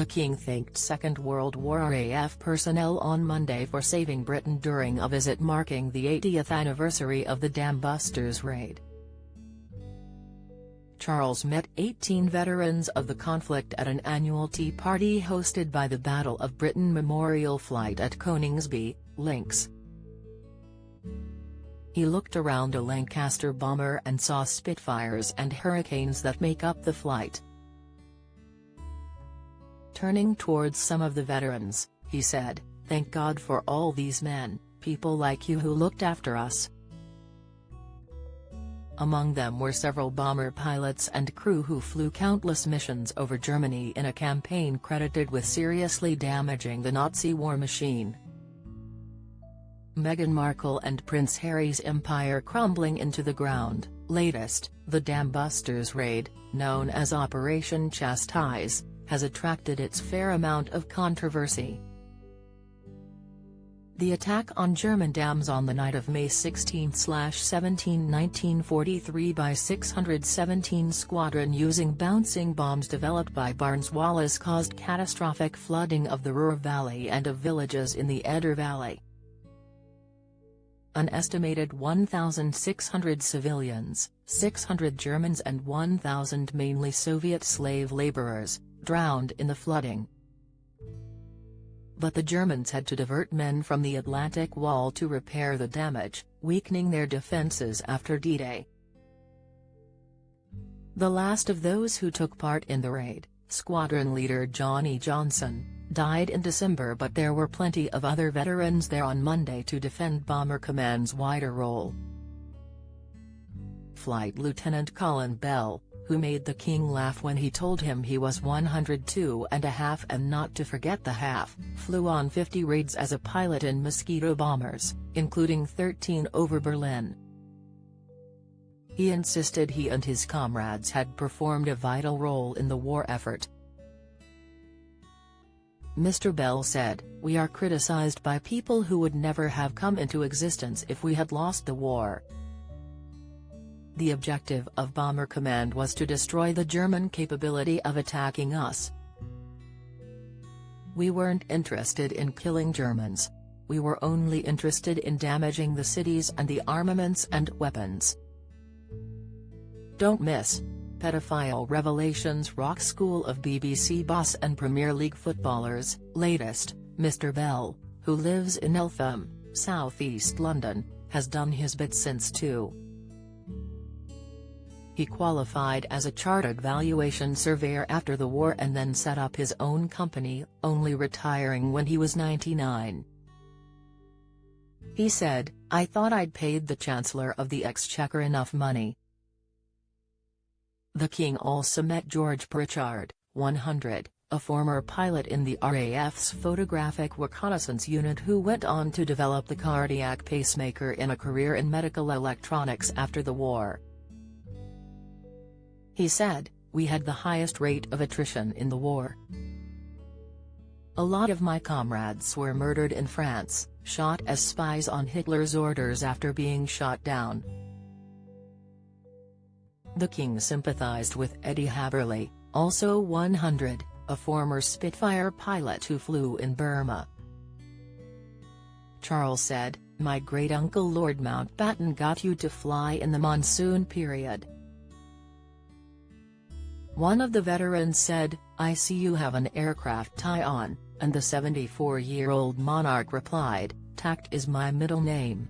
The King thanked Second World War RAF personnel on Monday for saving Britain during a visit marking the 80th anniversary of the Dambusters raid. Charles met 18 veterans of the conflict at an annual tea party hosted by the Battle of Britain Memorial Flight at Coningsby, Lincs. He looked around a Lancaster bomber and saw Spitfires and Hurricanes that make up the flight. Turning towards some of the veterans, he said, "Thank God for all these men, people like you who looked after us." Among them were several bomber pilots and crew who flew countless missions over Germany in a campaign credited with seriously damaging the Nazi war machine. Meghan Markle and Prince Harry's empire crumbling into the ground. Latest, the Dambusters raid, known as Operation Chastise, has attracted its fair amount of controversy. The attack on German dams on the night of May 16/17, 1943 by 617 Squadron using bouncing bombs developed by Barnes-Wallis caused catastrophic flooding of the Ruhr Valley and of villages in the Eder Valley. An estimated 1,600 civilians, 600 Germans and 1,000 mainly Soviet slave laborers, drowned in the flooding. But the Germans had to divert men from the Atlantic Wall to repair the damage, weakening their defences after D-Day. The last of those who took part in the raid, squadron leader Johnny Johnson, died in December, but there were plenty of other veterans there on Monday to defend Bomber Command's wider role. Flight Lieutenant Colin Bell, who made the King laugh when he told him he was 102 and a half and not to forget the half, flew on 50 raids as a pilot in Mosquito bombers, including 13 over Berlin. He insisted he and his comrades had performed a vital role in the war effort. Mr. Bell said, "We are criticized by people who would never have come into existence if we had lost the war. The objective of Bomber Command was to destroy the German capability of attacking us. We weren't interested in killing Germans. We were only interested in damaging the cities and the armaments and weapons." Don't miss: pedophile revelations rock school of BBC boss and Premier League footballers. Latest, Mr. Bell, who lives in Eltham, South East London, has done his bit since 2002. He qualified as a chartered valuation surveyor after the war and then set up his own company, only retiring when he was 99. He said, "I thought I'd paid the Chancellor of the Exchequer enough money." The King also met George Pritchard, 100, a former pilot in the RAF's Photographic Reconnaissance Unit who went on to develop the cardiac pacemaker in a career in medical electronics after the war. He said, "We had the highest rate of attrition in the war. A lot of my comrades were murdered in France, shot as spies on Hitler's orders after being shot down." The King sympathized with Eddie Haberley, also 100, a former Spitfire pilot who flew in Burma. Charles said, "My great-uncle Lord Mountbatten got you to fly in the monsoon period." One of the veterans said, "I see you have an aircraft tie on," and the 74-year-old monarch replied, "Tact is my middle name."